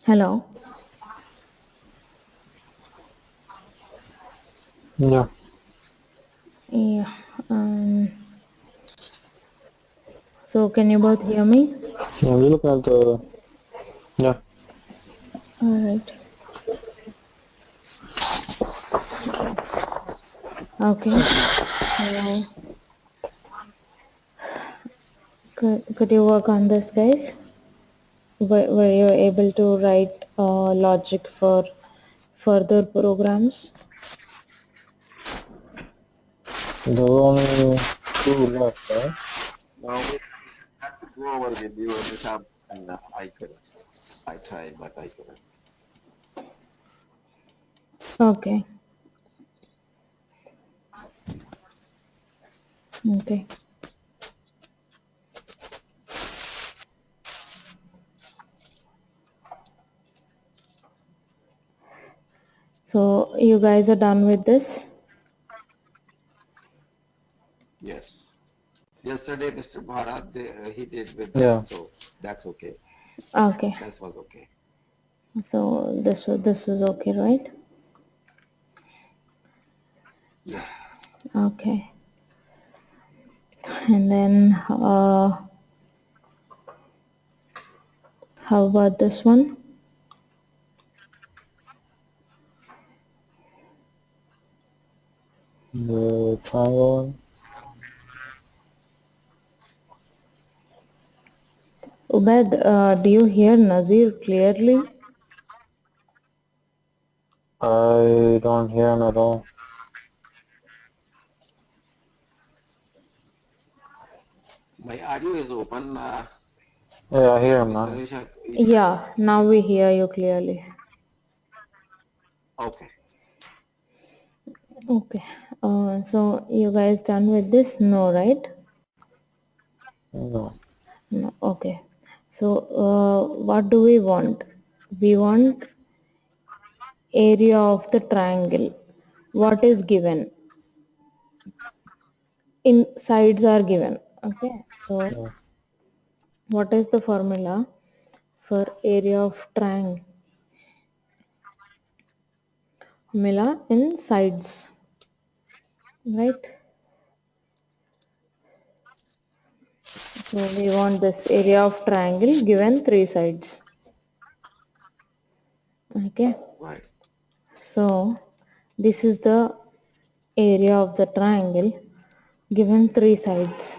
Hello. Yeah. Yeah. So can you both hear me? Yeah, we look at the yeah. All right. Okay. So could you work on this, guys? Were you able to write logic for further programs? There were only two left, right? Now we have to go over with you this up and I couldn't. I tried, but I couldn't. Okay. Okay. So you guys are done with this? Yes. Yesterday, Mr. Bharat, he did with Yeah. us, so that's okay. Okay. That was okay. So this is okay, right? Yeah. Okay. And then how about this one? The triangle. Ubaid, do you hear Nazir clearly? I don't hear him at all. My audio is open. Yeah, I hear him Mr. now. Ishak, Yeah, now we hear you clearly. okay. Okay. So you guys done with this? No, right? No. No. Okay. So what do we want? We want area of the triangle. What is given? In sides are given. Okay. So Yeah. what is the formula for area of triangle? Formula in sides, right? So we want this area of triangle given three sides. Okay. Right. So this is the area of the triangle given three sides.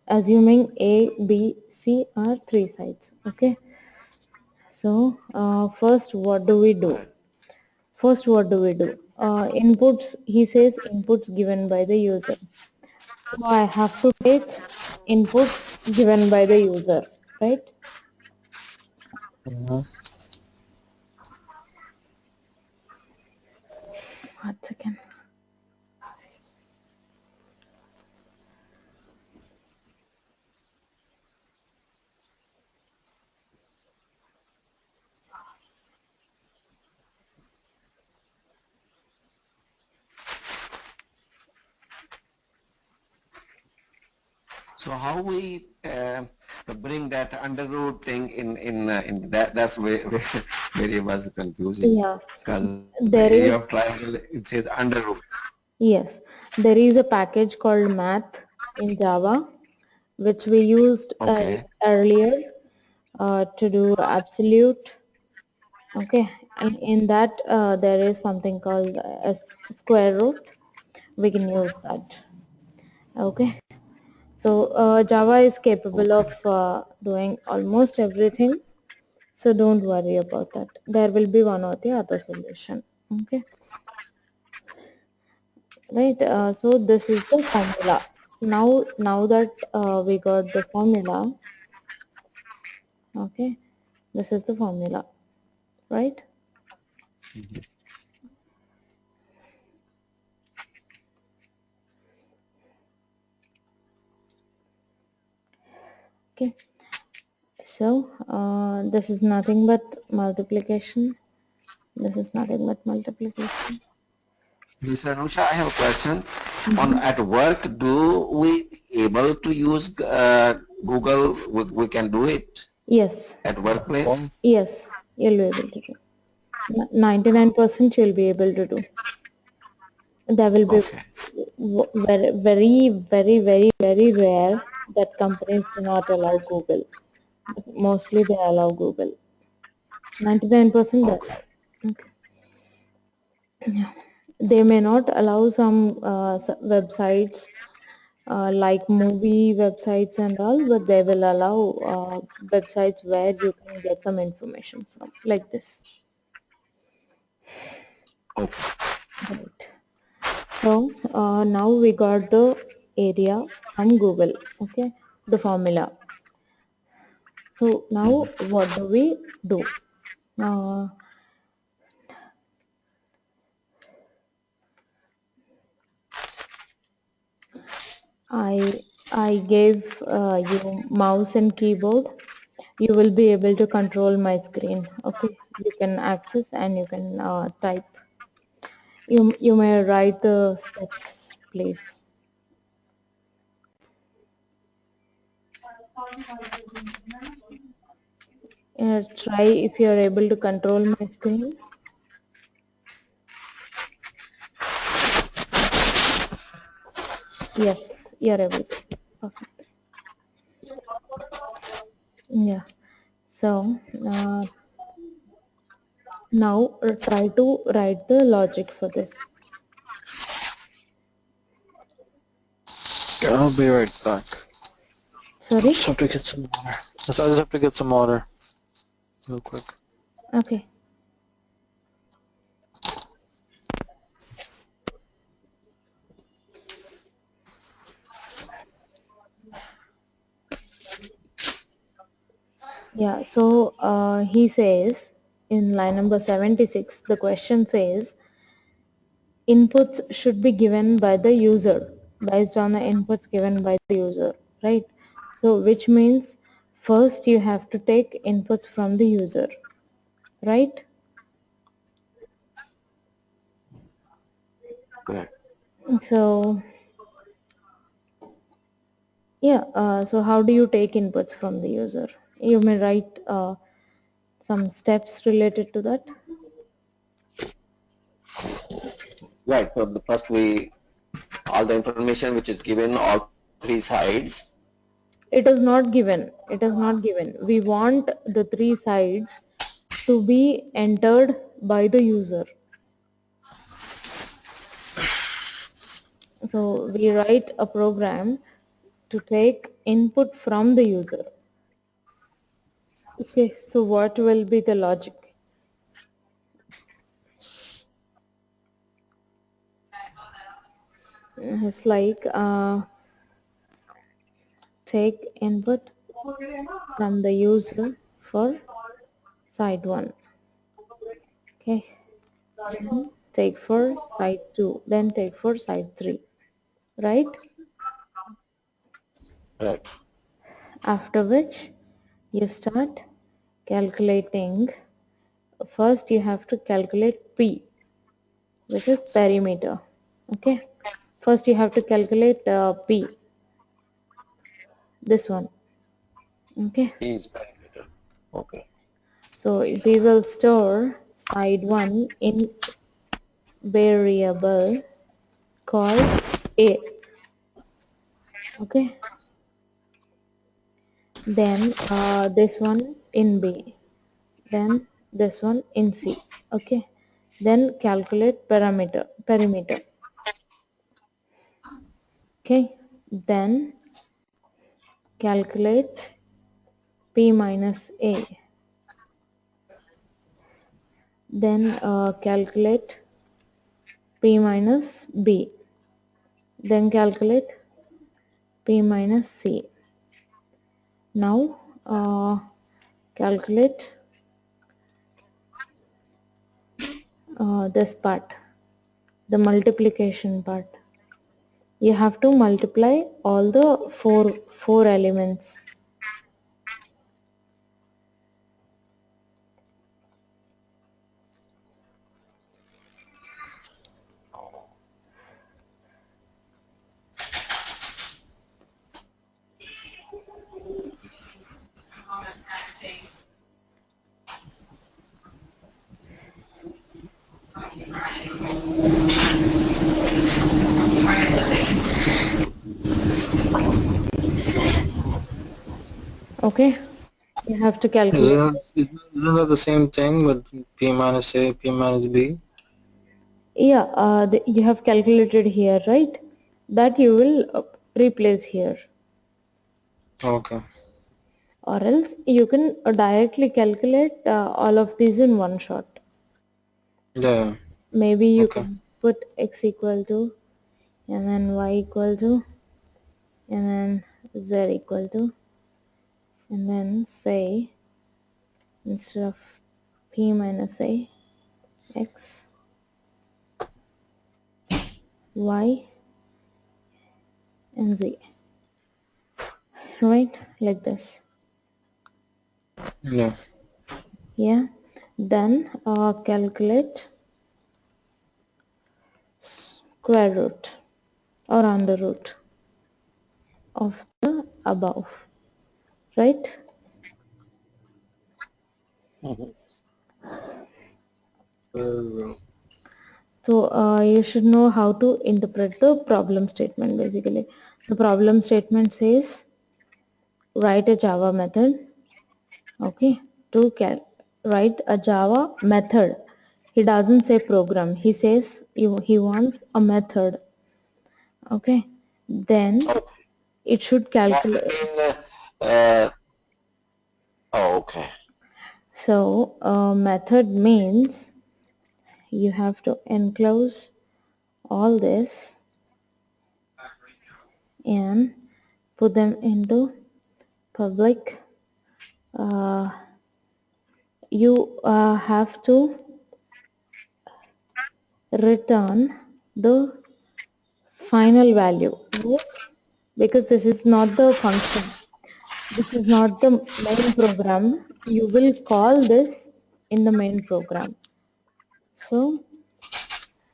Assuming A, B, C are three sides. Okay. So first what do we do? Right. First what do we do? Inputs, he says inputs given by the user. So I have to take inputs given by the user, right? Mm-hmm. 1 second. So how we bring that under root thing in that, that's where where it was confusing, Yeah, because the there area is, of triangle, it says under root. yes, there is a package called math in Java, which we used Okay. earlier to do absolute. Okay, and in that there is something called square root. We can use that. Okay, so Java is capable of Okay. doing almost everything. So don't worry about that. There will be one or the other solution. Okay, right. So this is the formula. Now that we got the formula, okay, this is the formula, right? Okay. So this is nothing but multiplication. This is nothing but multiplication. Ms. Anusha, I have a question. On Mhm. at work, do we able to use Google? We can do it Yes, at Of course. workplace. yes. You'll be able to do. 99% you'll be able to do. There will be Okay. very, very, very, very, very rare that companies do not allow Google. Mostly they allow Google. 99% they Okay. allow. Okay. They may not allow some websites like movie websites and all, but they will allow websites where you can get some information from, like this. Okay. Right. So now we got the area from Google, okay, the formula. So now what do we do? Uh, I gave you mouse and keyboard. You will be able to control my screen. Okay, you can access and you can type. You may write the steps, please. Try if you are able to control my screen. Yes, you are able to. Perfect. Yeah. So now try to write the logic for this. I'll be right back. I Sorry? just have to get some water. I just have to get some water real quick. Okay. Yeah, so he says in line number 76, the question says inputs should be given by the user based on the inputs given by the user, right? So which means first you have to take inputs from the user, right? Correct. So yeah, so how do you take inputs from the user? You may write some steps related to that. Right. So the first all the information which is given, all three sides. It is not given. It is not given. We want the three sides to be entered by the user. So we write a program to take input from the user. Okay, so what will be the logic? It's like take input from the user for side 1. Okay, then take for side 2, then take for side 3, right? Right. After which you start calculating. First you have to calculate P, which is perimeter. Okay, first you have to calculate P, this one. Okay, Is parameter. Okay. so we will store side 1 in variable called A. Okay, then this one in B, then this one in C. Okay, then calculate perimeter. Okay, then calculate P minus A, then calculate P minus B, then calculate P minus C. Now calculate this part, the multiplication part. You have to multiply all the four elements. Okay, you have to calculate. Isn't that the same thing with P minus A, P minus B? Yeah, you have calculated here, right? That you will replace here, Okay. or else you can directly calculate all of these in one shot. Yeah. Maybe you Okay. can put x equal to, and then y equal to, and then z equal to, and then say instead of p minus a, x, y, and z, right? Like this. Yeah. Yeah. Then calculate square root or under root of the above, right? So you should know how to interpret the problem statement basically. The problem statement says write a Java method, okay, to write a Java method. He doesn't say program, he says he wants a method, okay. Then Okay. it should That calculate. mean, uh, oh, okay. So method means you have to enclose all this and put them into public. You have to return the final value, right? Because this is not the function, this is not the main program. You will call this in the main program. So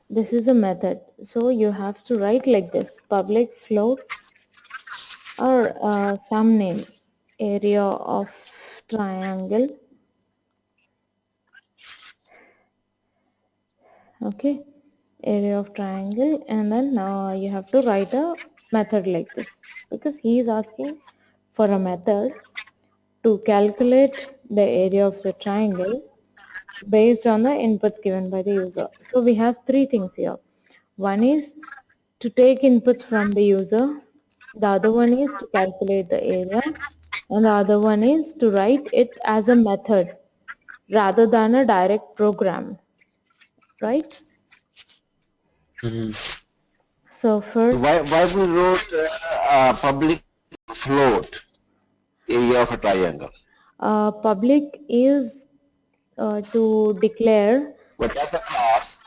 this is a method, so you have to write like this: public float or some name, area of triangle, okay, area of triangle, and then you have to write a method like this, because he is asking for a method to calculate the area of the triangle based on the inputs given by the user. So we have three things here. One is to take inputs from the user, the other one is to calculate the area, and the other one is to write it as a method rather than a direct program, right? Mm-hmm. So first, Why we wrote public float area of a triangle? public is to declare. But that's a class.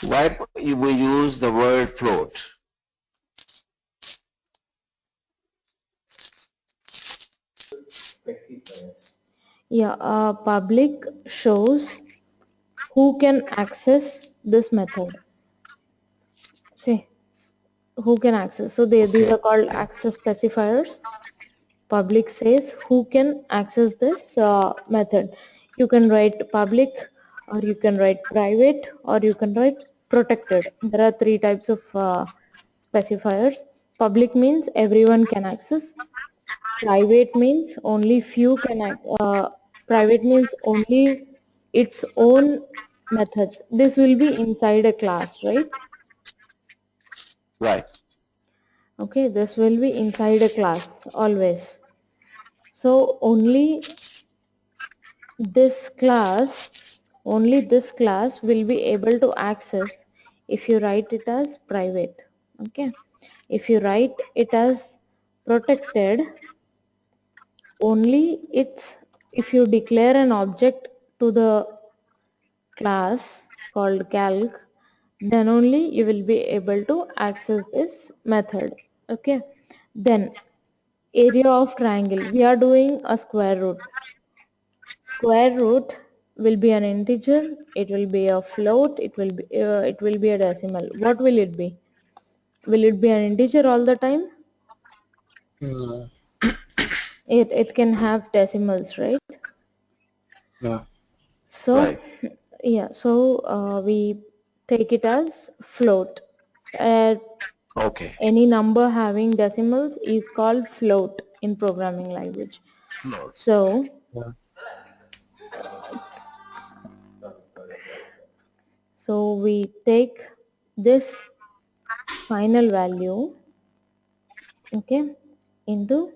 Why we use the word float? Yeah, public shows who can access this method. Okay, who can access? So these Okay. are called access specifiers. Public says who can access this method. You can write public, or you can write private, or you can write protected. There are three types of specifiers. Public means everyone can access. Private means only few can private means only its own methods. This will be inside a class, right? Right. Okay, this will be inside a class always. So only this class will be able to access if you write it as private. Okay, if you write it as protected, only it's if you declare an object to the class called calc, then only you will be able to access this method. Okay, then area of triangle, we are doing a square root. Square root will be an integer, it will be a float, it will be a decimal. What will it be? Will it be an integer all the time? No. It can have decimals, right? No. So Right. yeah, so we take it as float. Okay. Any number having decimals is called float in programming language. Floats. So Yeah. we take this final value, okay, into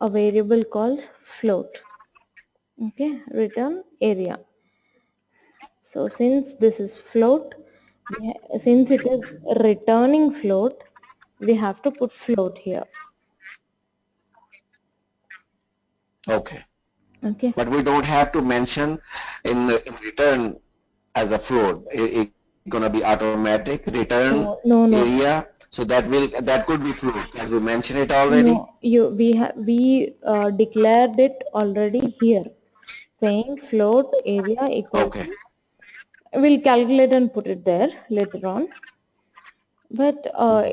a variable called float, okay, return area. So since this is float, since it is returning float, we have to put float here, Okay. okay. But we don't have to mention in return as a float. It gonna be automatic return No, no, no, area. So that could be float as we mentioned it no. already. We declared it already here, saying float area equal Okay. to. We'll calculate and put it there later on, but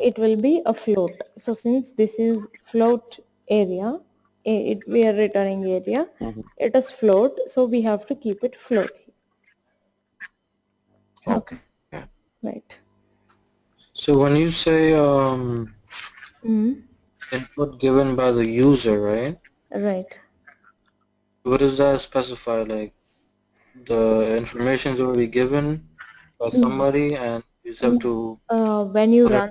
it will be a float. So since this is float area, we are returning area. Mhm. It is float, so we have to keep it float. Okay, Okay. right. So when you say Mm, input given by the user, right? right. What does that specify? Like the information is already given by No, somebody, and you just have no. to put it.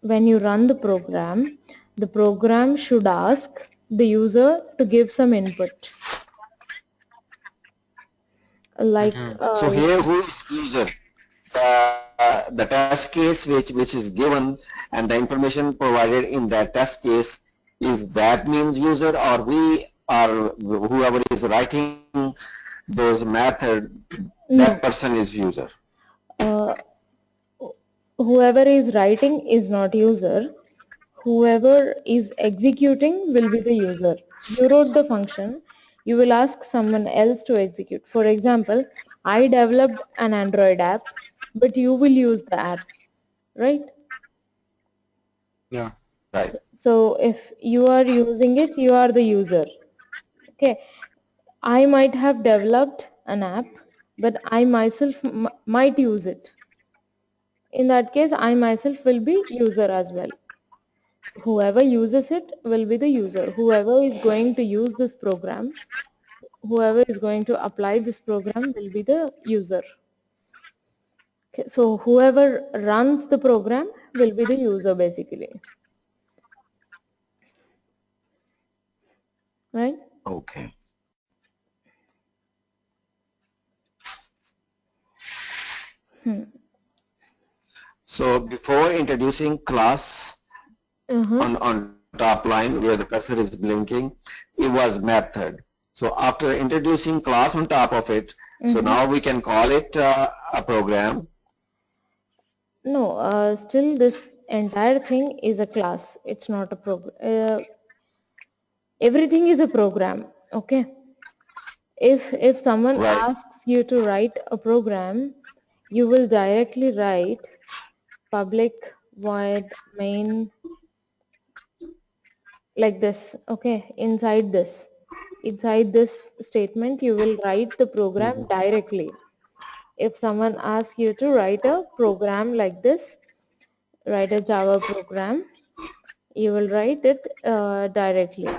When you run the program should ask the user to give some input, like Mhm. So here who is user? The test case which is given and the information provided in that test case, is that means user, or we are whoever is writing those method, that no. person is user. Uh, Whoever is writing is not user. Whoever is executing will be the user. You wrote the function, you will ask someone else to execute. For example, I developed an Android app, but you will use the app, right? Yeah. Right. So if you are using it, you are the user. Okay. I might have developed an app, but I myself might use it. In that case, I myself will be user as well. So whoever uses it will be the user. Whoever is going to use this program, whoever is going to apply this program will be the user. Okay, so whoever runs the program will be the user basically, right? Okay. Hmm. So before introducing class Uh-huh. on top line where the cursor is blinking, it was method. So after introducing class on top of it, so Mm-hmm. now we can call it a program. No, still this entire thing is a class. It's not a program. Everything is a program. Okay. If someone Right. asks you to write a program, you will directly write public void main like this. Okay. Inside this statement, you will write the program Mhm. directly. If someone asks you to write a program like this, write a Java program, you will write it directly.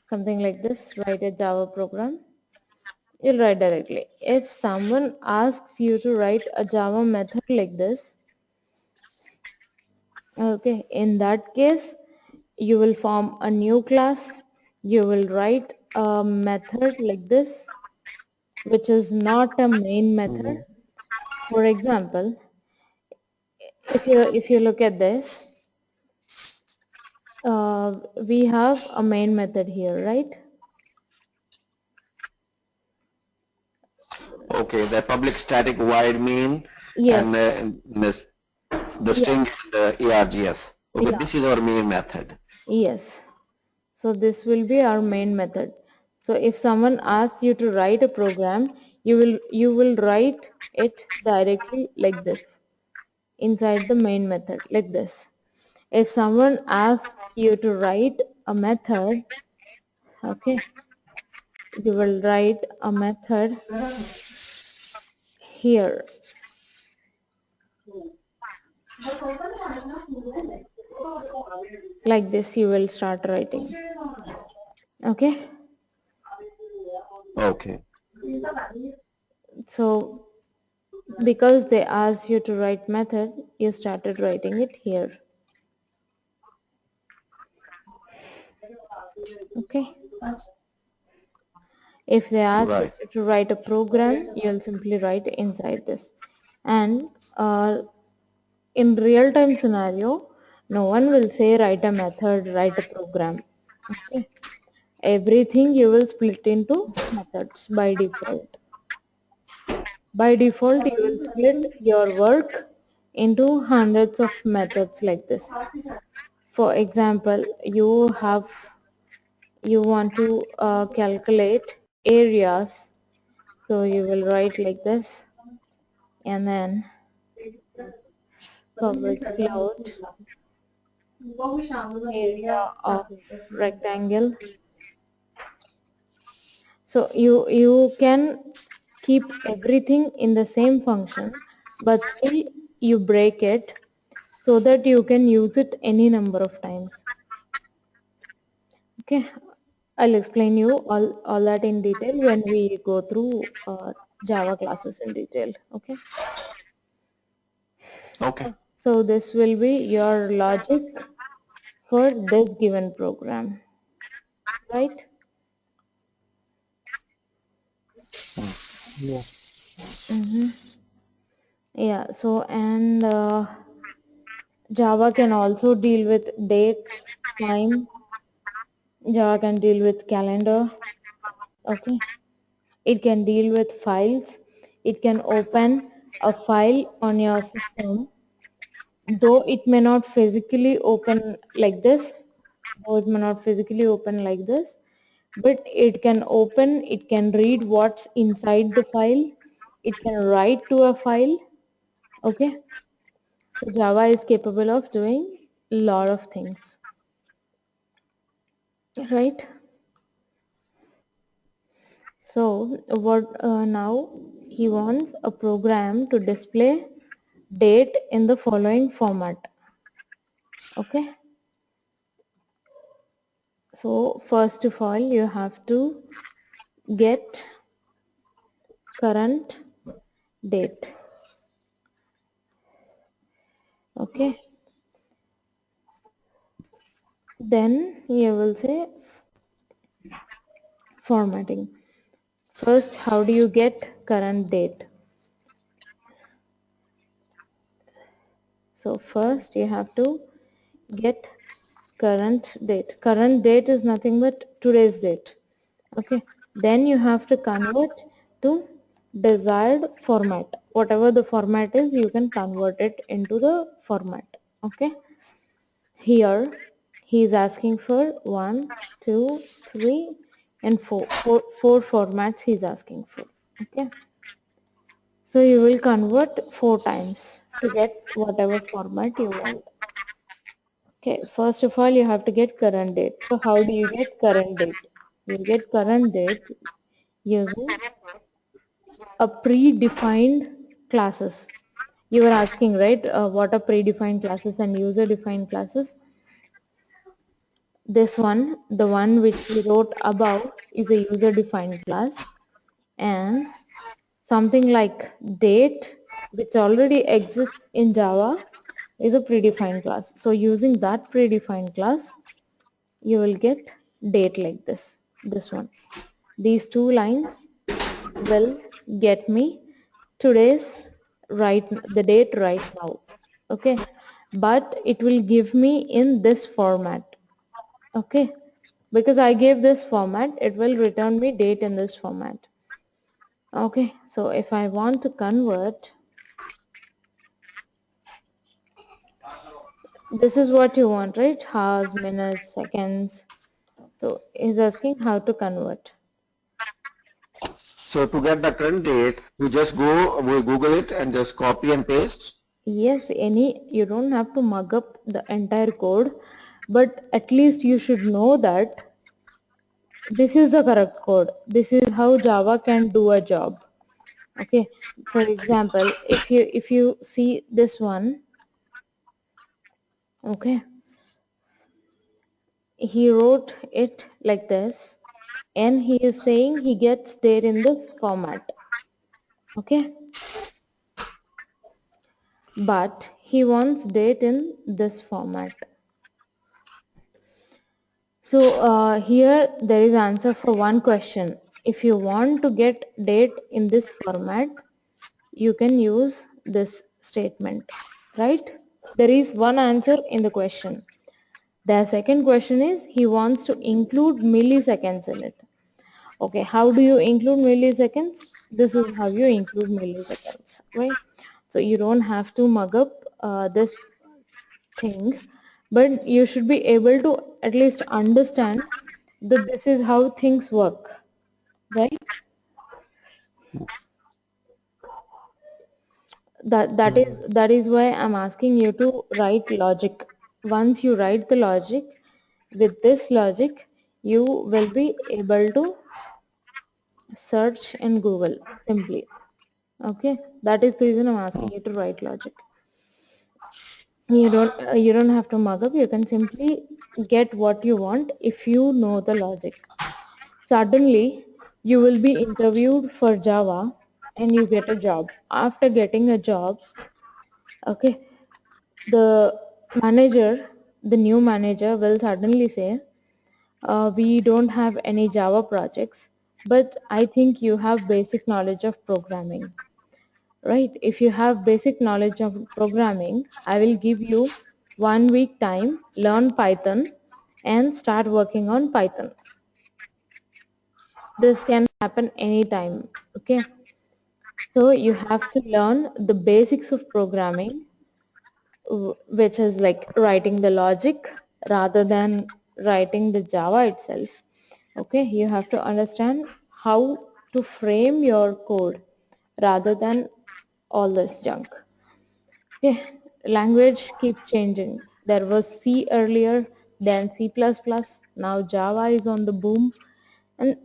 Something like this, write a Java program, you'll write directly. If someone asks you to write a Java method like this, okay, in that case, you will form a new class, you will write a method like this, which is not a main method. Mhm. For example, if you look at this, we have a main method here, right? Okay, the public static void main Yes, and the yeah, string and the args. Okay, yeah, this is our main method. yes. So this will be our main method. So if someone asks you to write a program, you will write it directly like this inside the main method like this. If someone asks you to write a method, okay, you will write a method here. Like this you will start writing. Okay. Okay. So because they asked you to write method, you started writing it here. Okay. If they ask Right. you to write a program, you'll simply write inside this. And in real-time scenario, no one will say write a method, write a program. Okay. Everything you will split into methods by default. By default, you will split your work into hundreds of methods like this. For example, you want to calculate areas, so you will write like this, and then public float area of rectangle. So you can keep everything in the same function, but still you break it so that you can use it any number of times. Okay, I'll explain you all that in detail when we go through Java classes in detail. Okay. Okay. So this will be your logic for this given program, right? Yeah. Yeah, so and Java can also deal with dates, time. Java can deal with calendar. Okay. It can deal with files. It can open a file on your system, though it may not physically open like this, but it can open, it can read what's inside the file, it can write to a file. Okay. So Java is capable of doing a lot of things, right? So what now he wants a program to display date in the following format. Okay. So first of all, you have to get current date. Okay. Then you will say formatting. First, how do you get current date? So first you have to get current date. Current date is nothing but today's date. Okay. Then you have to convert to desired format. Whatever the format is, you can convert it into the format. Okay. Here he is asking for 1, 2, 3 and 4. Four formats he is asking for. Okay. So you will convert 4 times to get whatever format you want. Okay, first of all you have to get current date. So how do you get current date? You get current date using a predefined classes. You were asking, right, what are predefined classes and user defined classes? This one, the one which we wrote above, is a user defined class, and something like date, which already exists in Java, is a predefined class. So using that predefined class, you will get date like this one. These two lines will get me today's the date right now. Okay, but it will give me in this format. Okay, because I gave this format, it will return me date in this format. Okay, so if I want to convert, this is what you want, right? Hours, minutes, seconds. So he's asking how to convert. So to get the current date, we Google it and just copy and paste. Yes, you don't have to mug up the entire code, but at least you should know that this is the correct code. This is how Java can do a job. Okay, for example, if you see this one, okay, he wrote it like this, and he is saying he gets date in this format. Okay, but he wants date in this format. So here there is answer for one question. If you want to get date in this format, you can use this statement, right? There is one answer in the question. The second question is he wants to include milliseconds in it. Okay, how do you include milliseconds? This is how you include milliseconds, right? So you don't have to mug up this thing, but you should be able to at least understand that this is how things work, right? That is why I'm asking you to write logic. Once you write the logic, with this logic you will be able to search in Google simply. Okay, that is the reason I'm asking you to write logic. You don't have to mug up. You can simply get what you want if you know the logic. Suddenly you will be interviewed for Java and you get a job. After getting a job, okay, the manager, the new manager will suddenly say, we don't have any Java projects, but I think you have basic knowledge of programming. Right? If you have basic knowledge of programming, I will give you 1 week time, learn Python and start working on Python. This can happen anytime. Okay. So you have to learn the basics of programming, which is like writing the logic rather than writing the Java itself. Okay. You have to understand how to frame your code rather than all this junk. Okay, language keeps changing. There was C earlier, then C++, now Java is on the boom, and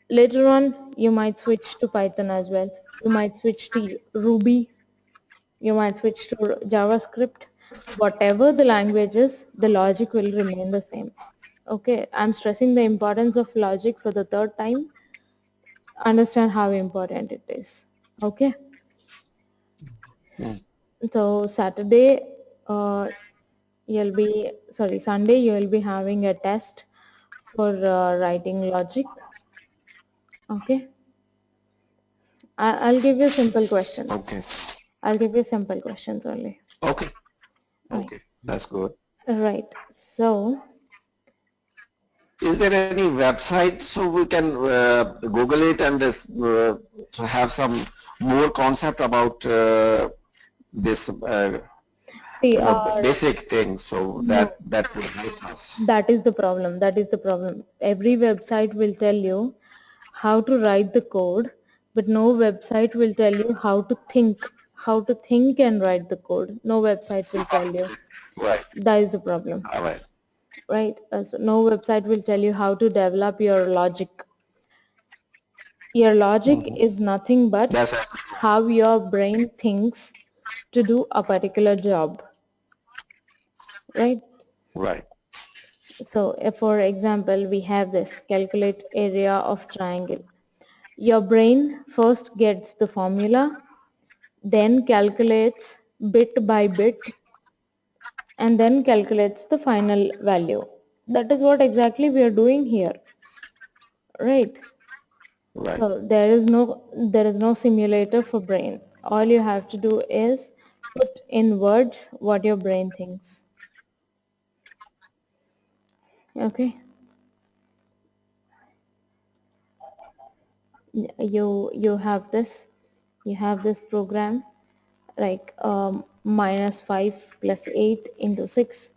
later on you might switch to Python as well. You might switch to Ruby, you might switch to JavaScript. Whatever the language is, the logic will remain the same. Okay, I'm stressing the importance of logic for the third time. Understand how important it is. Okay. So Saturday, Sunday you'll be having a test for writing logic. Okay. I'll give you simple questions. Okay. I'll give you simple questions only. Okay. Right. Okay. That's good. Right. So, Is there any website so we can Google it and so have some more concept about this see, basic things so no, that would help us. that is the problem. That is the problem. Every website will tell you how to write the code, but no website will tell you how to think and write the code. No website will tell you. Right. That is the problem. All right. Right? So no website will tell you how to develop your logic. Your logic is nothing but That's how your brain thinks to do a particular job. Right? right. So for example, we have this calculate area of triangle. Your brain first gets the formula, then calculates bit by bit, and then calculates the final value. That is what exactly we are doing here. Right? Right. So there is no simulator for brain. All you have to do is put in words what your brain thinks. Okay. You have this program like -5 plus 8 into 6.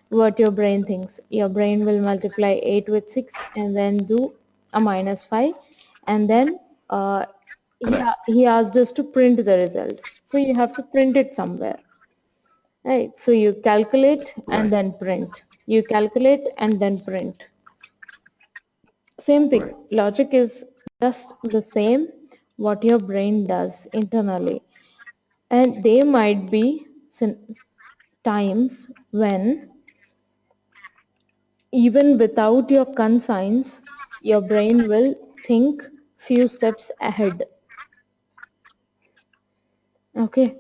What your brain thinks. Your brain will multiply 8 with 6 and then do a -5, and then he asked us to print the result. So you have to print it somewhere. Right. So you calculate and Right. then print. You calculate and then print. Same thing. Logic is just the same what your brain does internally. And there might be times when even without your conscience, your brain will think few steps ahead. Okay.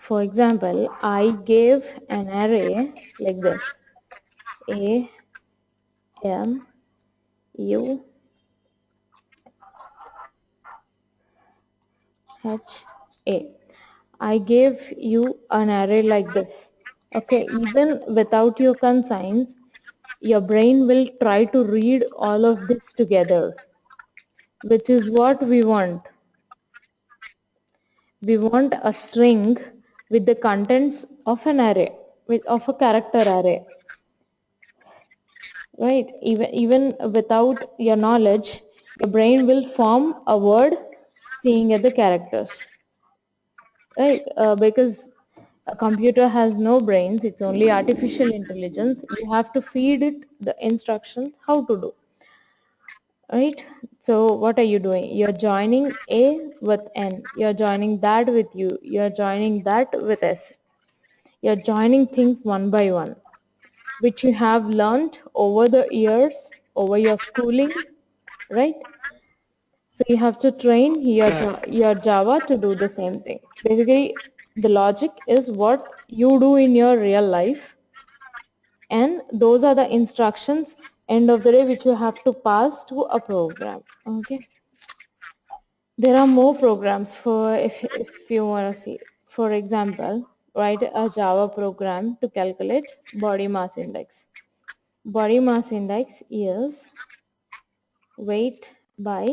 For example, I gave an array like this: A, M, U, H, A. I gave you an array like this. Okay, even without your conscience, your brain will try to read all of this together, which is what we want. We want a string with the contents of an array, of a character array, right? Even without your knowledge, your brain will form a word seeing at the characters, right? Because a computer has no brains, it's only artificial intelligence. You have to feed it the instructions how to do, right? So what are you doing? You're joining A with N, you're joining that with U, you're joining that with S. You're joining things one by one, which you have learned over the years, over your schooling, right? So you have to train your Java to do the same thing. Basically, the logic is what you do in your real life, and those are the instructions end of the day which you have to pass to a program. Okay. There are more programs for if you want to see. For example, write a Java program to calculate body mass index. Body mass index is weight by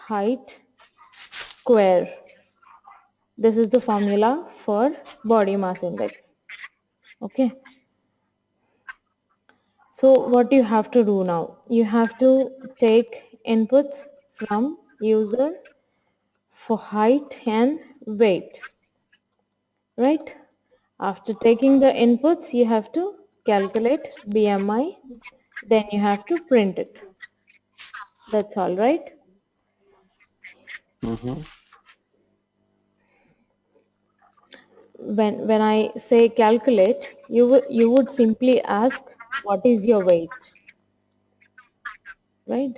height square. This is the formula for body mass index. Okay. So what you have to do now? You have to take inputs from user for height and weight, right? After taking the inputs, you have to calculate BMI, then you have to print it. That's all, right? Mm-hmm. When I say calculate, you would simply ask what is your weight, right?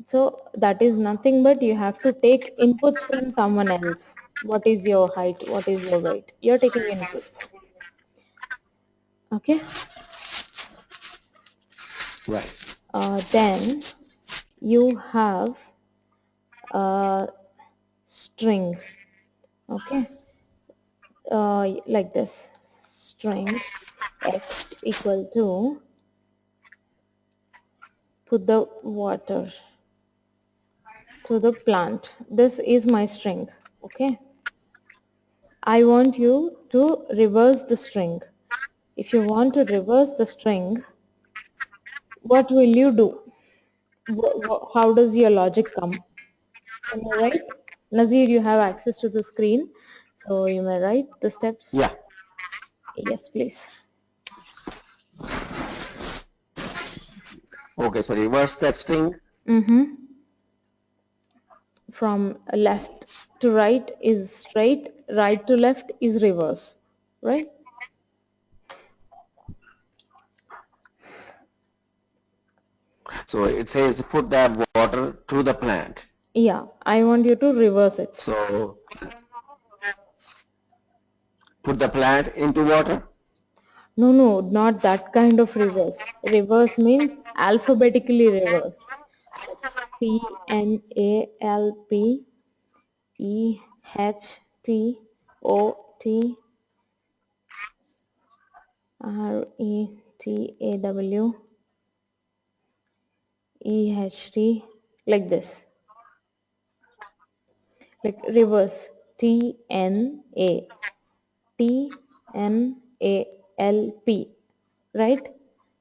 So that is nothing but you have to take inputs from someone else. What is your height? What is your weight? You're taking inputs. Okay. Right. Then you have a string. Okay. Like this: string x equal to, put the water to the plant. This is my string. Okay. I want you to reverse the string. If you want to reverse the string, what will you do? How does your logic come? Can you write? Nazir, you have access to the screen, so you may write the steps. Yeah. Yes, please. Okay, so reverse that string. From left to right is straight, right to left is reverse, right? So it says put the water to the plant. Yeah, I want you to reverse it. So put the plant into water. No, no, not that kind of reverse. Reverse means alphabetically reverse. C N A L P E H T O T R E T A W E H T, like this. Like reverse. T N A T N A L P, right?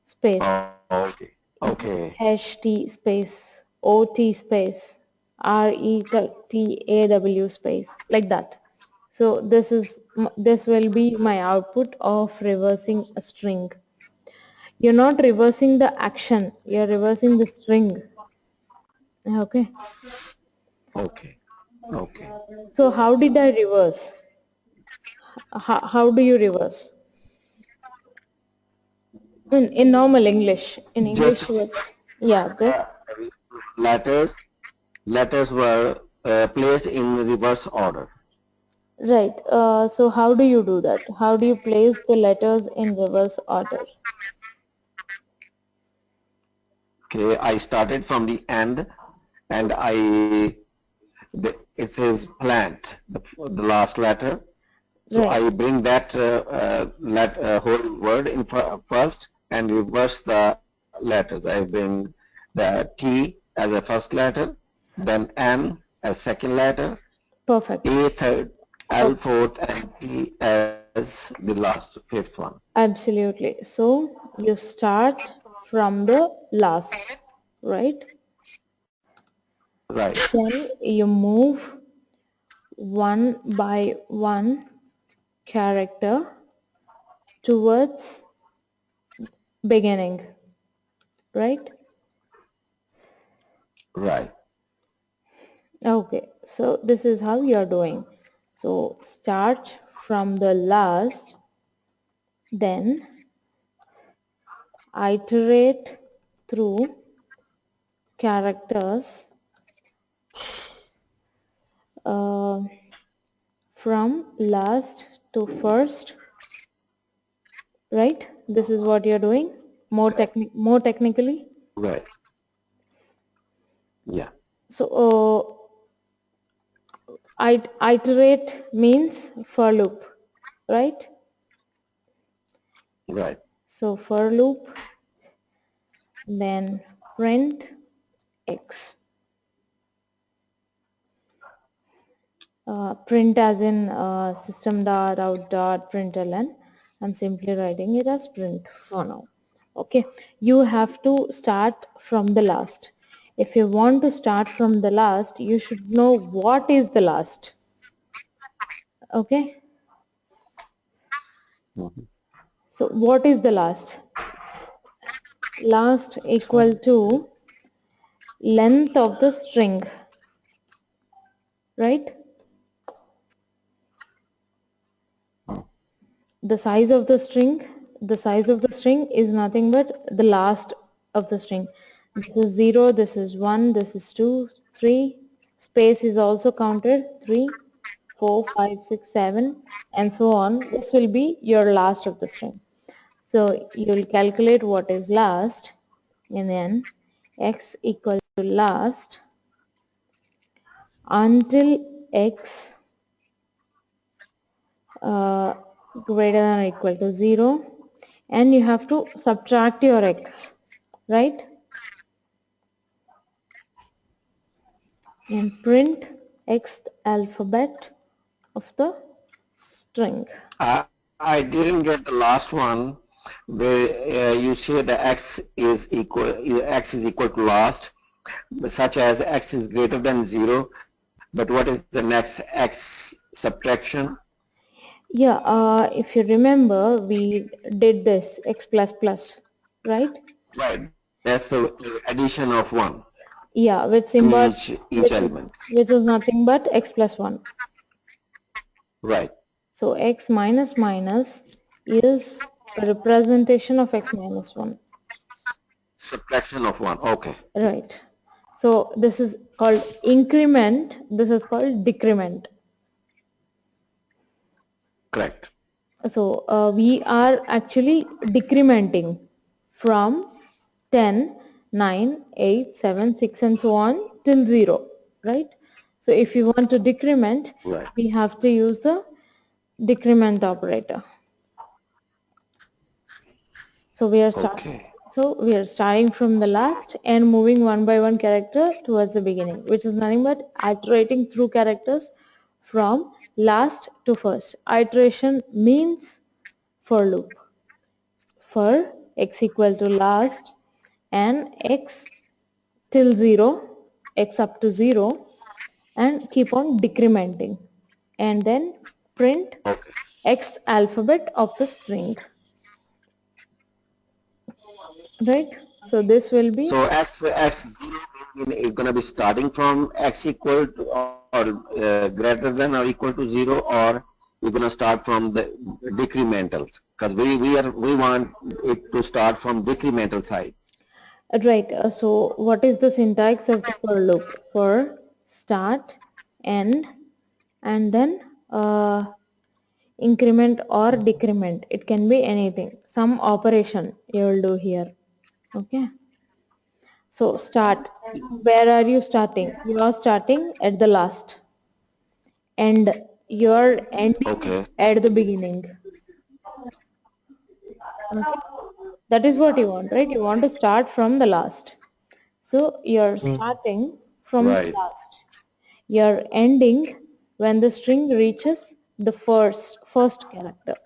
Space. Oh, okay. Okay. Hash T space O T space R E T A W space, like that. So this will be my output of reversing a string. You're not reversing the action, you're reversing the string. Okay. Okay. Okay. So how did I reverse? How do you reverse? In normal English. In Just English, yeah, this. letters letters were placed in reverse order. Right. So how do you do that? How do you place the letters in reverse order? Okay, I started from the end, and it says plant, the last letter. So Right. I bring that whole word in first and reverse the letters. I bring the T as a first letter, then N as second letter, Perfect. A third, L Okay. fourth, and T as the last fifth one. Absolutely. So you start from the last, right? Right, Then you move one by one character towards beginning, right? right, Okay, so this is how you are doing. So start from the last, then iterate through characters uh, from last to first, right? This is what you're doing more technically. right. Yeah, So iterate means for loop, right? right. So for loop, then print x. Print as in system dot out dot println. I'm simply writing it as print for now. Okay, you have to start from the last. If you want to start from the last, you should know what is the last. Okay, Mhm. so what is the last? Last equal to length of the string, right? The size of the string is nothing but the last of the string. This is 0, this is 1, this is 2, 3, space is also counted, 3, 4, 5, 6, 7, and so on. This will be your last of the string. So you'll calculate what is last, and then x equal to last until x uh, greater than or equal to 0, and you have to subtract your x, right? And print xth alphabet of the string. I didn't get the last one where you say the x is equal to last, such as x is greater than 0, but what is the next x subtraction? Yeah, if you remember, we did this x plus plus, right? Right, that's the addition of 1 Yeah, with to symbol, each element. which is nothing but x plus 1. Right, So x minus minus is a representation of x minus 1. subtraction of 1, okay, Right. So this is called increment, this is called decrement. correct. So we are actually decrementing from 10, 9, 8, 7, 6 and so on till 0, right? So if you want to decrement, Right, we have to use the decrement operator. So we are okay, starting from the last and moving one by one character towards the beginning, which is nothing but iterating through characters from last to first. Iteration means for loop. For x equal to last and x till 0, x up to 0, and keep on decrementing, and then print okay, xth alphabet of the string. right? So this will be, So x 0 is going to be starting from x equal to or greater than or equal to 0, or we're going to start from the decrementals, because we want it to start from decremental side. right. So what is the syntax of the for loop? For start, end, and then increment or decrement. It can be anything. Some operation you will do here. Okay. So start. Where are you starting? You are starting at the last. And you're ending Okay. at the beginning. Okay. That is what you want, right? You want to start from the last. So you're Mm. starting from the Right. last. You're ending when the string reaches the first character.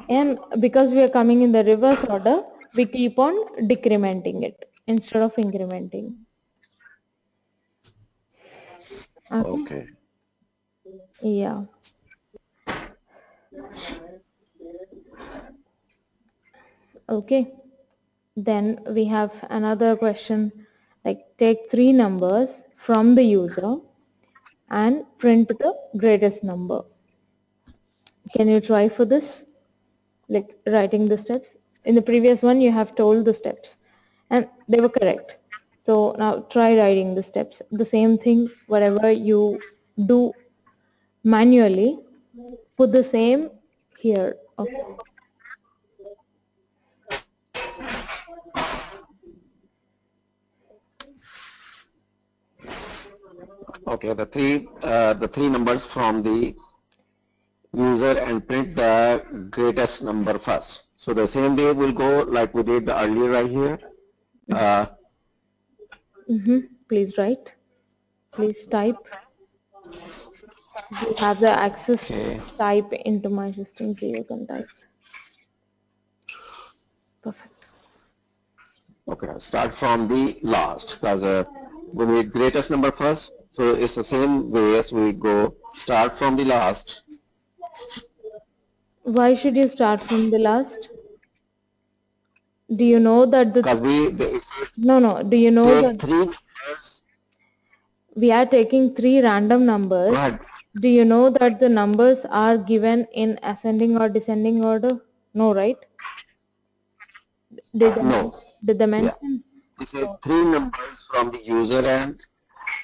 And because we are coming in the reverse order, we keep on decrementing it instead of incrementing. Okay. Okay. Yeah. Okay. Then we have another question, like take three numbers from the user and print the greatest number. Can you try for this? Like writing the steps. In the previous one, you have told the steps and they were correct. So now try writing the steps. The same thing, whatever you do manually, put the same here. Okay. Okay. The three numbers from the user and print the greatest number first. So the same way we'll go like we did earlier right here. Uh, Please write. Please type. You have the access to okay. type into my system, so you can type. Perfect. Okay. Start from the last, because we need greatest number first. So it's the same way as we go start from the last. Why should you start from the last? Do you know that Because it says no, do you know take that three numbers. we are taking three random Go numbers? ahead. Do you know that the numbers are given in ascending or descending order? No, right? Did they, men- No. did they Yeah. mention? It says So, three numbers from the user and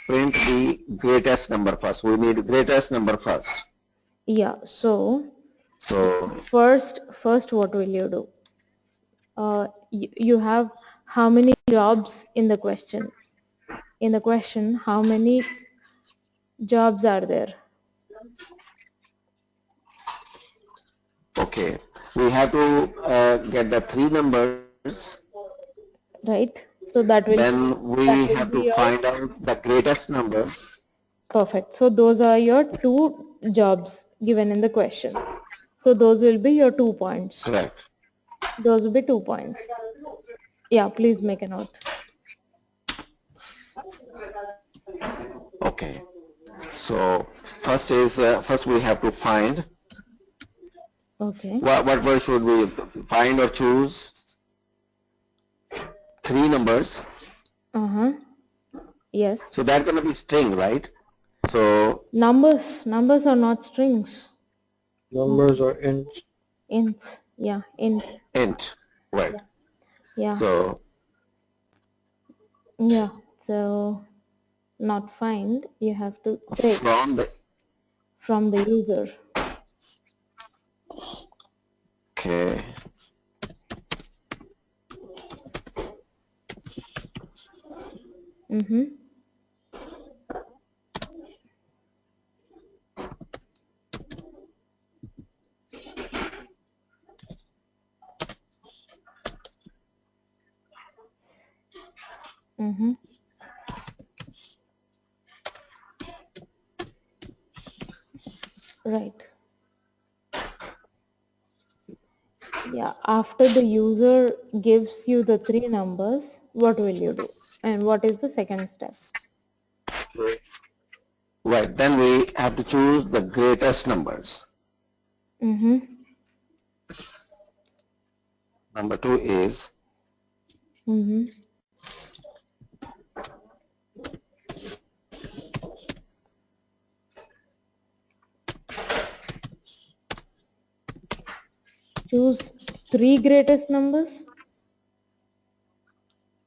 print the greatest number first. We need greatest number first. yeah, so So first what will you do? You have how many jobs in the question? In the question, how many jobs are there? okay, we have to get the three numbers. Right? So Then that we will have be to your find out the greatest number. perfect. So those are your two jobs given in the question. So those will be your 2 points. Correct. Those will be 2 points. Yeah, please make a note. Okay. So first we have to find Okay. what word should we find or choose three numbers. Uh-huh. Yes. So that's gonna be string, right? So Numbers are not strings. Numbers are int. Ints. Yeah, int. int, right? Yeah. Yeah. So Yeah. So not find, you have to take from the from the user. okay. Mm-hmm. Mm-hmm. Right. Yeah. After the user gives you the three numbers, what will you do? And what is the second step? Right, then we have to choose the greatest numbers. Mm-hmm. Number 2 is Mm-hmm. Choose three greatest numbers.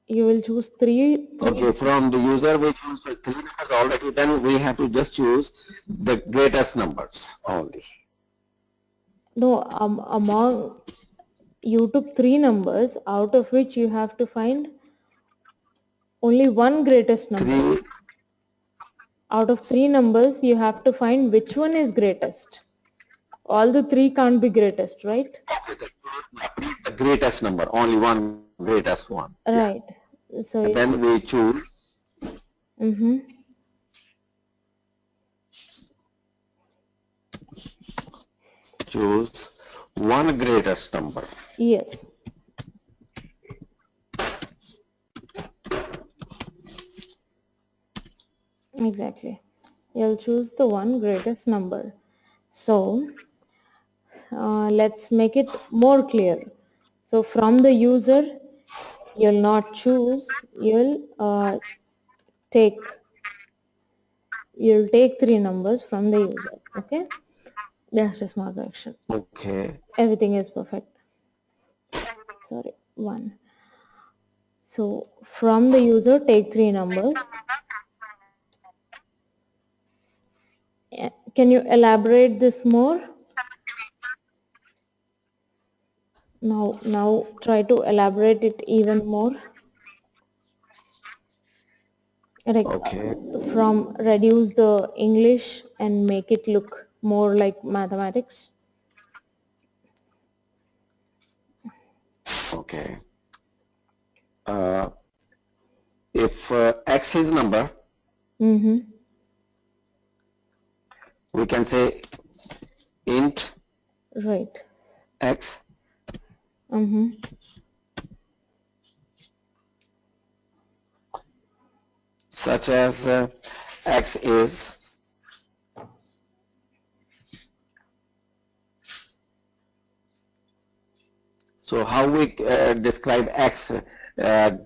You will choose three. okay. From the user, we choose the 3 numbers already. Then we have to just choose the greatest numbers only. No, among you took three numbers, out of which you have to find only one greatest number. 3. Out of three numbers, you have to find which one is greatest. All the three can't be greatest, right? Okay, the greatest number, only one greatest one. Yeah. Right. So, And then we choose mm-hmm. choose one greatest number. Yes. Exactly. You'll choose the one greatest number. So, let's make it more clear. So, from the user, you'll not choose, take you'll take three numbers from the user. Okay, that's the small correction. Okay. Everything is perfect. Sorry, one. So from the user, take three numbers. Can you elaborate this more? Now try to elaborate it even more. Like Okay. from reduce the English and make it look more like mathematics. Okay. Uh, if x is number, Mm-hmm. we can say int Right. x, Mm-hmm. such as x is so how we describe x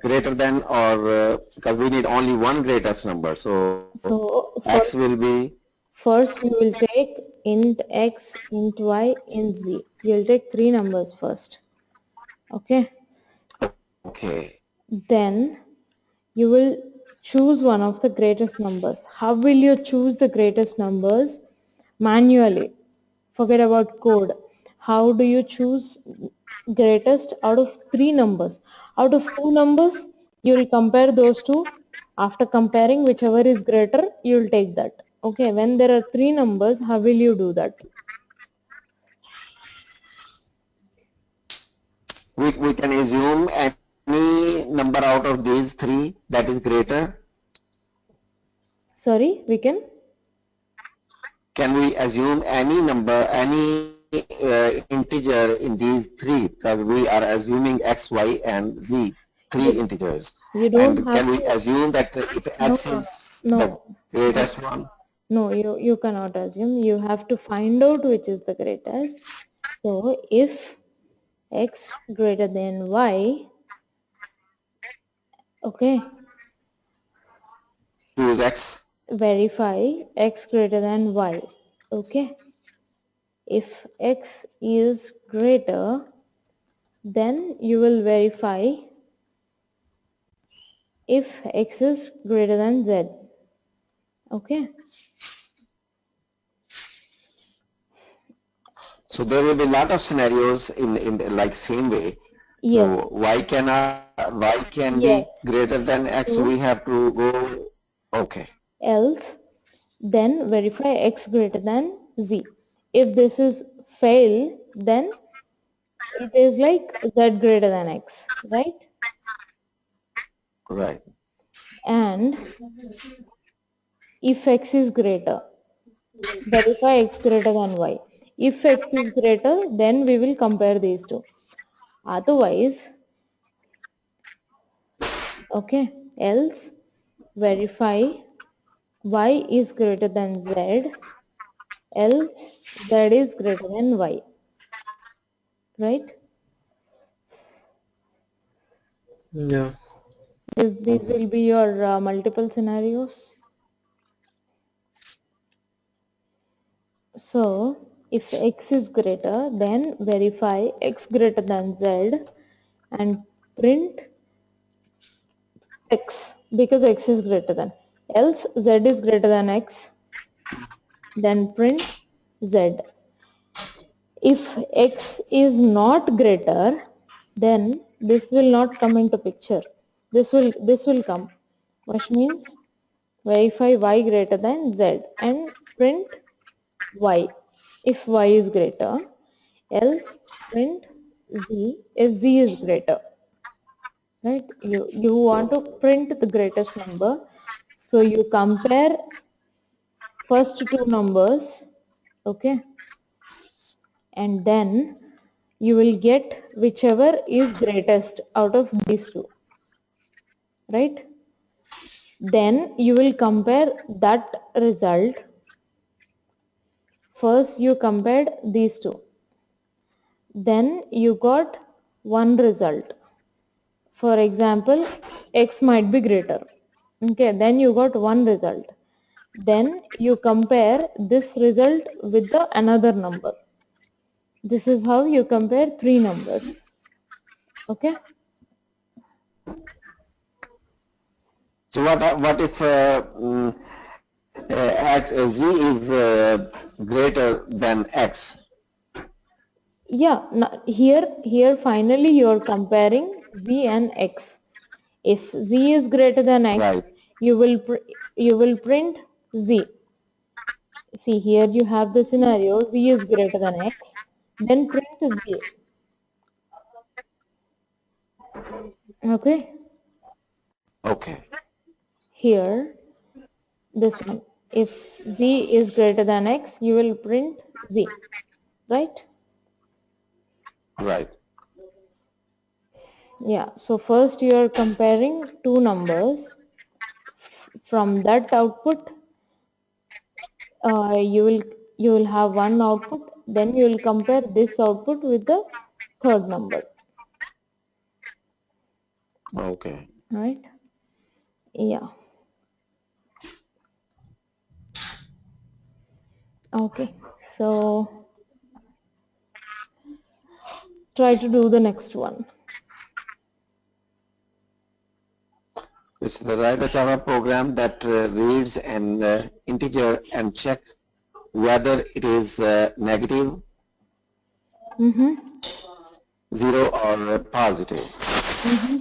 greater than or because we need only one greatest number, so So x will be first you will take int x, int y, int z. You'll take three numbers first. Okay. okay. Then you will choose one of the greatest numbers. How will you choose the greatest numbers? Manually. Forget about code. How do you choose greatest out of three numbers? Out of two numbers, you will compare those two. After comparing, whichever is greater, you will take that. Okay, when there are three numbers, how will you do that? We can assume any number out of these three that is greater. Sorry, we can? Can we assume any number, any integer in these three? Because we are assuming x, y, and z, three You, integers. you don't And have can we to. assume that if No, x no, is the no, no. greatest one? No, you cannot assume. You have to find out which is the greatest. So if x greater than y, okay, Choose x. verify x greater than y. Okay. If x is greater, then you will verify if x is greater than z. Okay. So there will be a lot of scenarios in the, like same way. Yes. So y can Yes. be greater than x. So So we have to go. Okay. else, then verify x greater than z. If this is fail, then it is like z greater than x, right? Right. And if x is greater, verify x greater than y. If x is greater, then we will compare these two. Otherwise, okay, else verify y is greater than z, else z is greater than y, right? Yeah. These will be your multiple scenarios. So if x is greater, then verify x greater than z and print x because x is greater than. Else z is greater than x, then print z. If x is not greater, then this will not come into picture. This will come, which means verify y greater than z and print y if y is greater, else print z if z is greater. Right? You want to print the greatest number, so you compare first two numbers, okay, and then you will get whichever is greatest out of these two, right? Then you will compare that result. First you compared these two, then you got one result. For example, x might be greater, okay, then you got one result. Then you compare this result with the another number. This is how you compare three numbers, okay. So what if z is greater than x? Yeah, here finally you are comparing z and x. If z is greater than x, Right. you will print z. See, here you have the scenario z is greater than x, then print z. Okay, Okay. here this one. If z is greater than x, you will print z, right? Right. Yeah, so first you are comparing two numbers. From that output, you will have one output. Then you will compare this output with the third number, Okay. right? Yeah. Okay. So try to do the next one. It's the write a Java program that reads an integer and check whether it is negative, Mm-hmm. 0 or positive. Mm-hmm.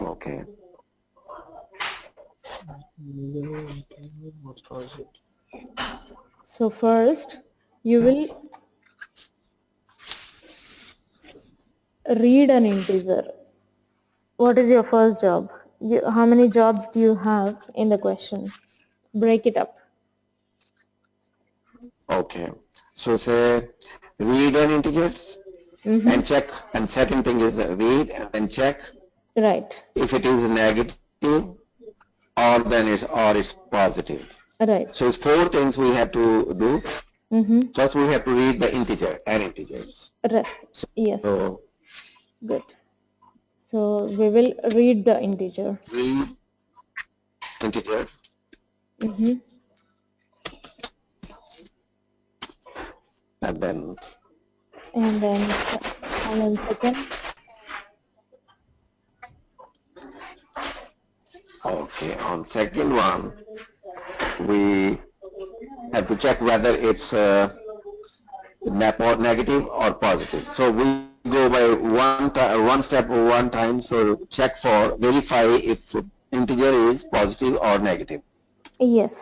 Okay. What was it? So first you will read an integer. What is your first job? How many jobs do you have in the question? Break it up. Okay. So say read an integer Mm-hmm. and check, and second thing is read and then check Right. if it is negative or it's positive. Right. So it's four things we have to do. Mm-hmm. First we have to read the integer and integers. Right. Yes. So Good. So we will read the integer. read integer Mm-hmm. and then And then second. okay, on second one we have to check whether it's negative or positive. So we go by one step one time. So check for verify if integer is positive or negative. Yes.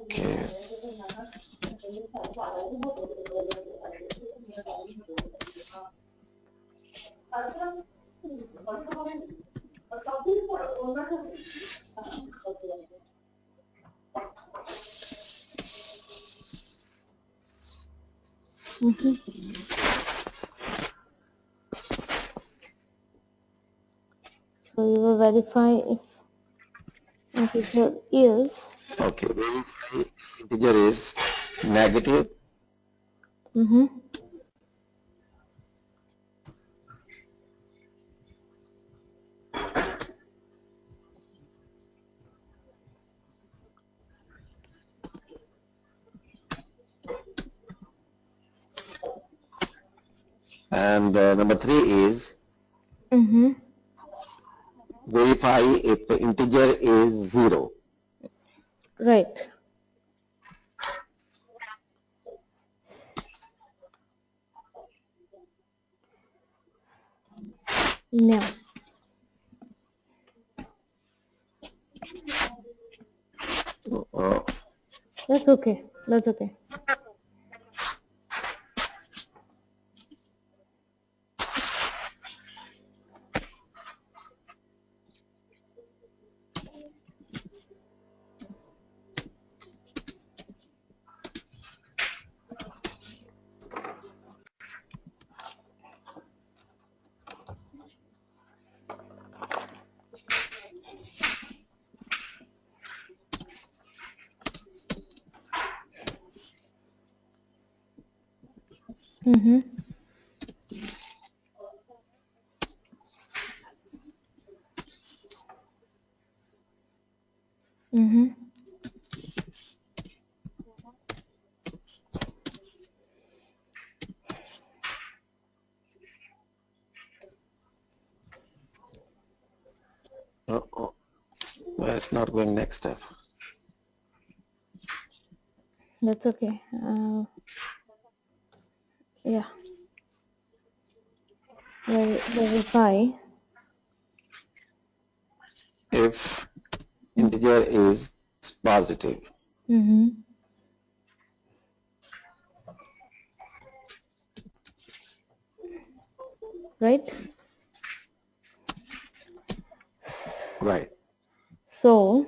Okay. Mm-hmm. So you will verify if integer is Okay. Verify integer is negative Mm-hmm. And number 3 is Mm-hmm. verify if integer is 0. Right. Now, Uh, that's okay. That's okay. Mm-hmm. Mm-hmm. well, it's not going next step. That's okay. Yeah. Verify. If integer is positive. Mm-hmm. Right. Right. So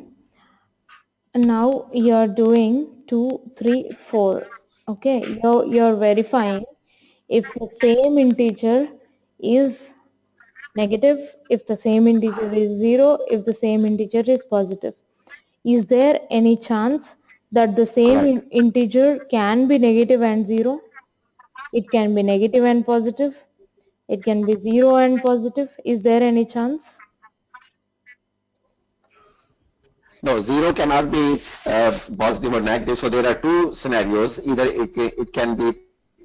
now you're doing 2, 3, 4. Okay. You're verifying if the same integer is negative, if the same integer is 0, if the same integer is positive. Is there any chance that the same Right. integer can be negative and 0? It can be negative and positive. It can be 0 and positive. Is there any chance? No, 0 cannot be positive or negative. So there are two scenarios. Either it can be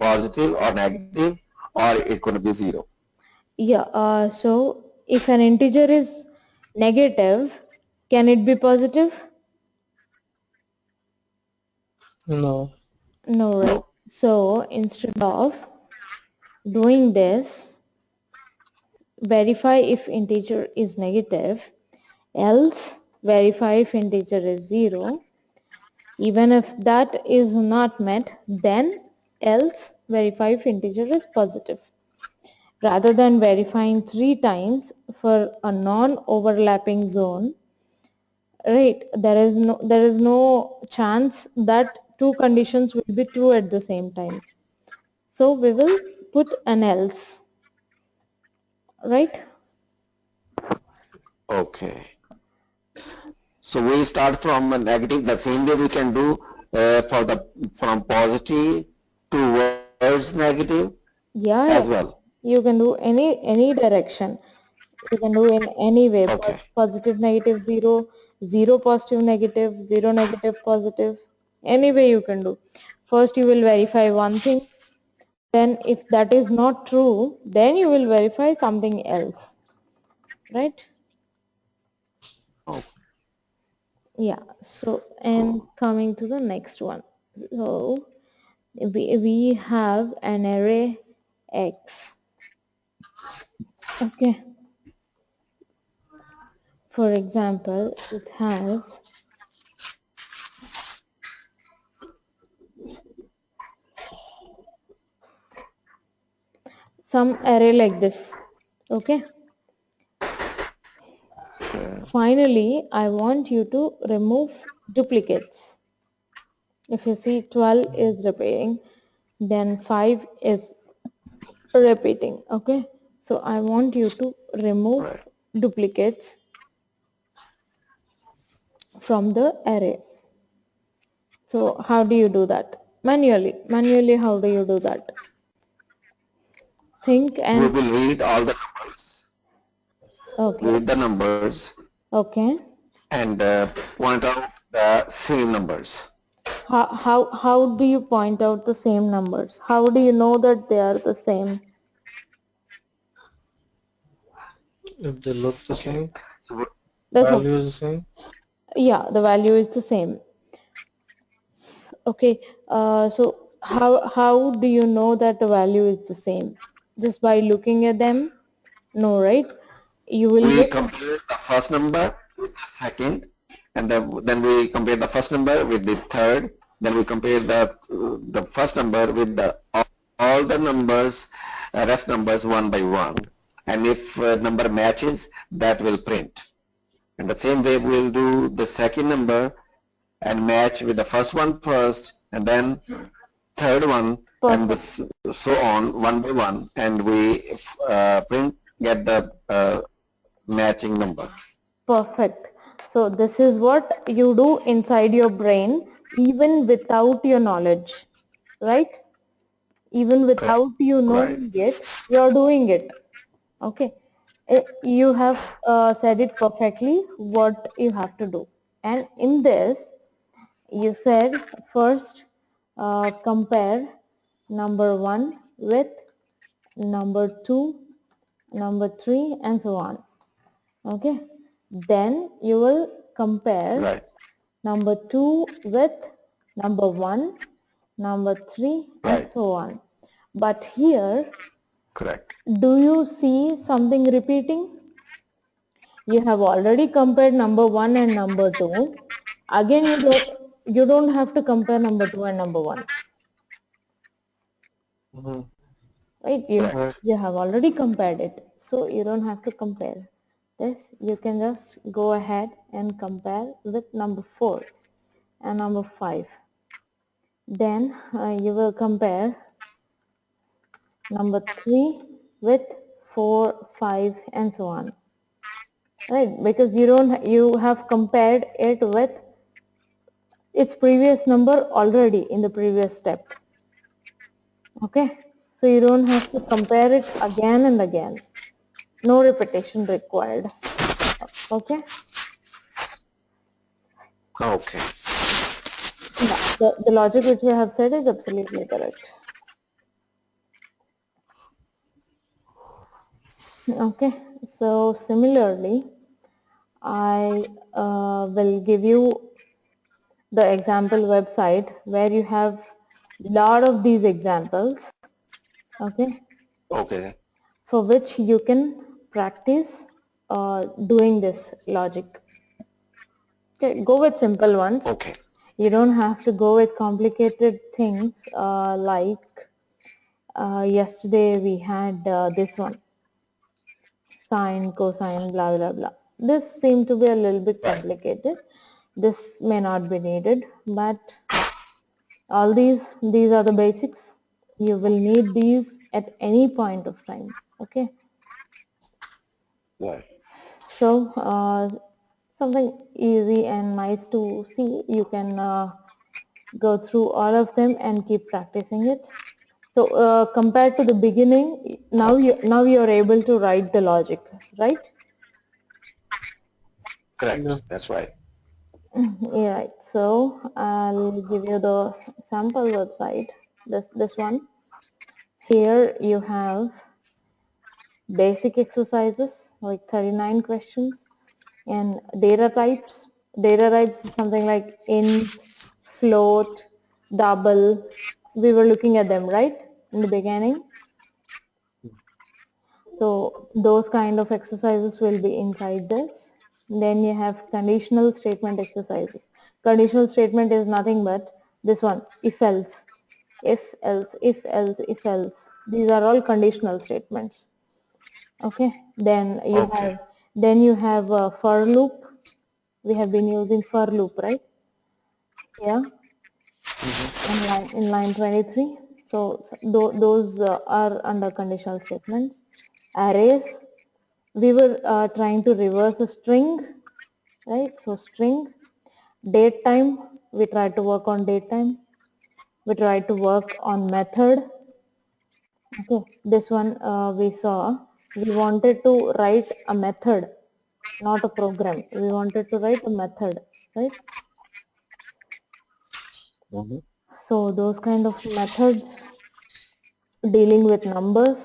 positive or negative, or it could be 0. Yeah, so if an integer is negative, can it be positive? No. No, right? No. So instead of doing this, verify if integer is negative, else verify if integer is 0. Even if that is not met, then else verify if integer is positive. Rather than verifying 3 times for a non-overlapping zone, right, there is no chance that two conditions will be true at the same time. So we will put an else, right? Okay. So we start from a negative. The same way we can do for the from positive towards negative Yeah, as yeah. well. You can do any direction. You can do in any way. Okay. Positive, negative, 0, 0 positive, negative, 0 negative, positive. Any way you can do. First you will verify one thing. Then if that is not true, then you will verify something else. Right? Oh, Yeah. So, and coming to the next one. So, we have an array X. Okay. For example, it has some array like this. Okay. okay. Finally, I want you to remove duplicates. If you see 12 is repeating, then 5 is repeating. Okay. So I want you to remove Right. duplicates from the array. So how do you do that? Manually, how do you do that? Think We and, will read all the numbers, okay, read the numbers, okay. and point out the same numbers. How do you point out the same numbers? How do you know that they are the same? If they look the same, So That's what, value is the same. yeah, the value is the same. Okay, so how do you know that the value is the same? Just by looking at them? No, right? You will we look, compare the first number with the second, and then we compare the first number with the third. Then we compare the first number with the all the numbers, rest numbers one by one. And if number matches, that will print. And the same way we'll do the second number and match with the first one first, and then third one, and perfect, this, so on one by one, and we print get the matching number. perfect. So this is what you do inside your brain even without your knowledge, right? Even Correct. without you Right. knowing it, you're doing it. Okay. You have said it perfectly what you have to do. And in this, you said first compare number 1 with number 2, number 3 and so on. Okay. Then you will compare Right. number 2 with number 1, number 3 and Right. so on. But here, Correct. do you see something repeating? You have already compared number 1 and number 2. Again, you don't have to compare number 2 and number 1. Mm-hmm. Right? Correct. Right. You have already compared it. So you don't have to compare. This you can just go ahead and compare with number 4 and number 5. Then you will compare number 3 with 4, 5 and so on. Right? Because you have compared it with its previous number already in the previous step. Okay, so you don't have to compare it again and again. No repetition required. Okay, Okay. yeah, the logic which we have said is absolutely correct. Okay, so similarly, I will give you the example website where you have lot of these examples, okay, Okay. for which you can practice doing this logic. Okay, go with simple ones. Okay. You don't have to go with complicated things like yesterday we had this one, sine, cosine, blah, blah, blah. This seemed to be a little bit Right. complicated. This may not be needed, but all these are the basics. You will need these at any point of time. Okay. Right. So something easy and nice to see. You can go through all of them and keep practicing it. So compared to the beginning, now you're able to write the logic, right? Yeah. Correct. That's right. Yeah, right. So I'll give you the sample website. This one. Here you have basic exercises like 39 questions and data types. Data types is something like int, float, double. We were looking at them, right, in the beginning. So those kind of exercises will be inside this. Then you have conditional statement exercises. Conditional statement is nothing but this one, if else, if else, if else, if else. These are all conditional statements. Okay. Okay. Then you have a for loop. We have been using for loop, right? Yeah. In line 23. So those are under conditional statements. Arrays, we were trying to reverse a string, right? So string, date time, we tried to work on date time. we try to work on method. Okay, this one we saw, we wanted to write a method, not a program. We wanted to write a method, right? Mhm. So those kind of methods dealing with numbers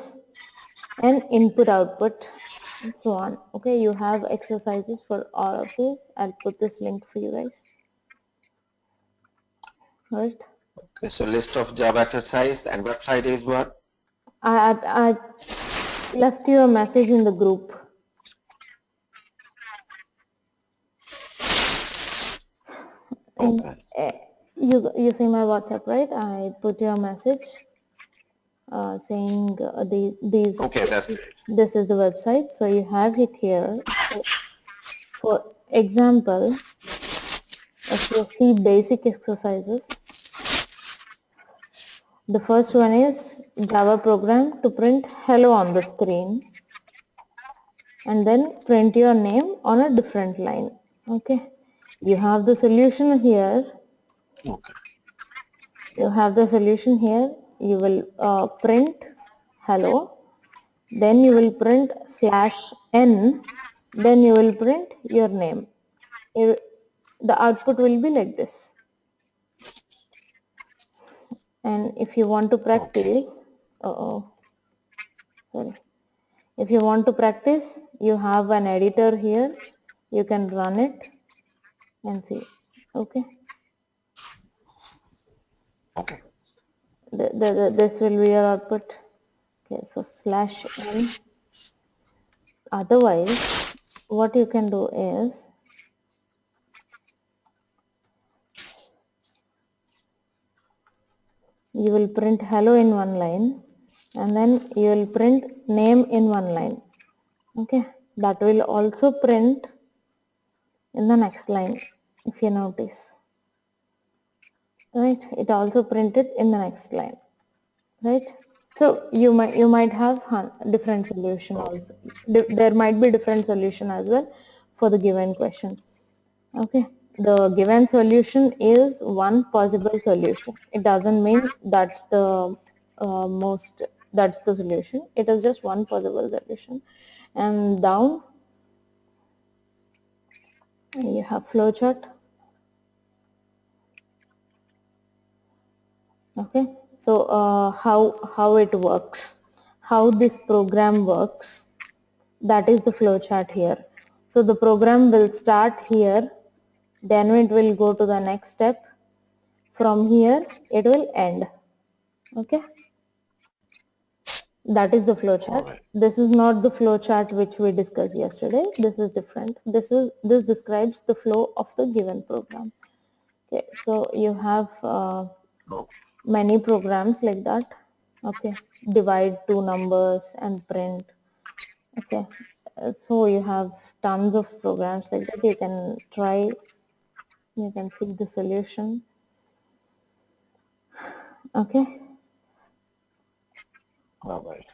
and input output and so on. Okay, you have exercises for all of these. I'll put this link for you guys. Right? Okay, so list of Java exercise and website is what? I left you a message in the group. Okay. You see my WhatsApp, right? I put you a message saying these Okay, that's great. this is the website. So you have it here. So for example, if you see basic exercises, the first one is Java program to print hello on the screen and then print your name on a different line. Okay, you have the solution here. Okay. You have the solution here. You will print hello, then you will print /n, then you will print your name. The output will be like this. And if you want to practice, sorry. If you want to practice, you have an editor here. You can run it and see. Okay. Okay. This will be your output. Okay, so /n. Otherwise, what you can do is you will print hello in one line and then you will print name in one line. Okay, that will also print in the next line if you notice. Right, it also printed in the next line. Right, so you might have different solution also. There might be different solution as well for the given question. Okay, the given solution is one possible solution. It doesn't mean that's the that's the solution. It is just one possible solution. And down you have flowchart. Okay, so how it works, how this program works, that is the flowchart here. So the program will start here, then it will go to the next step. From here it will end. Okay, that is the flowchart. Right. This is not the flowchart which we discussed yesterday. This is different. This describes the flow of the given program. Okay, so you have many programs like that. Okay, divide two numbers and print. Okay, so you have tons of programs like that. You can try. You can see the solution. Okay. All right.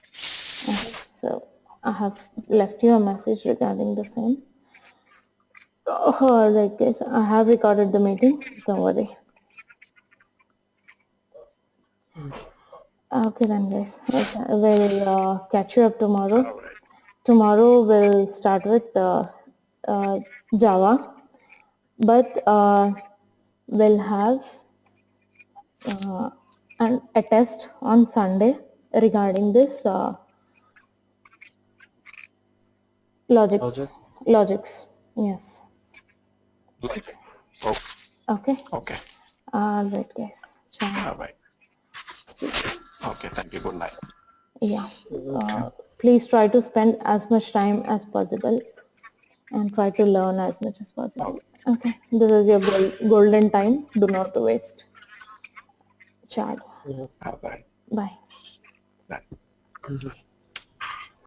So I have left you a message regarding the same. Oh, like this, I have recorded the meeting. Don't worry. Okay then, guys. Okay, we'll catch you up tomorrow. All right. Tomorrow we'll start with Java, but we'll have a test on Sunday regarding this Logic. logics. Yes. Logic. Oh, Okay. okay. All right, guys. Ciao. All right. Okay. Thank you. Good night. Yeah. Please try to spend as much time as possible and try to learn as much as possible. Okay. This is your golden time. Do not waste. Ciao. All right. Bye. Bye.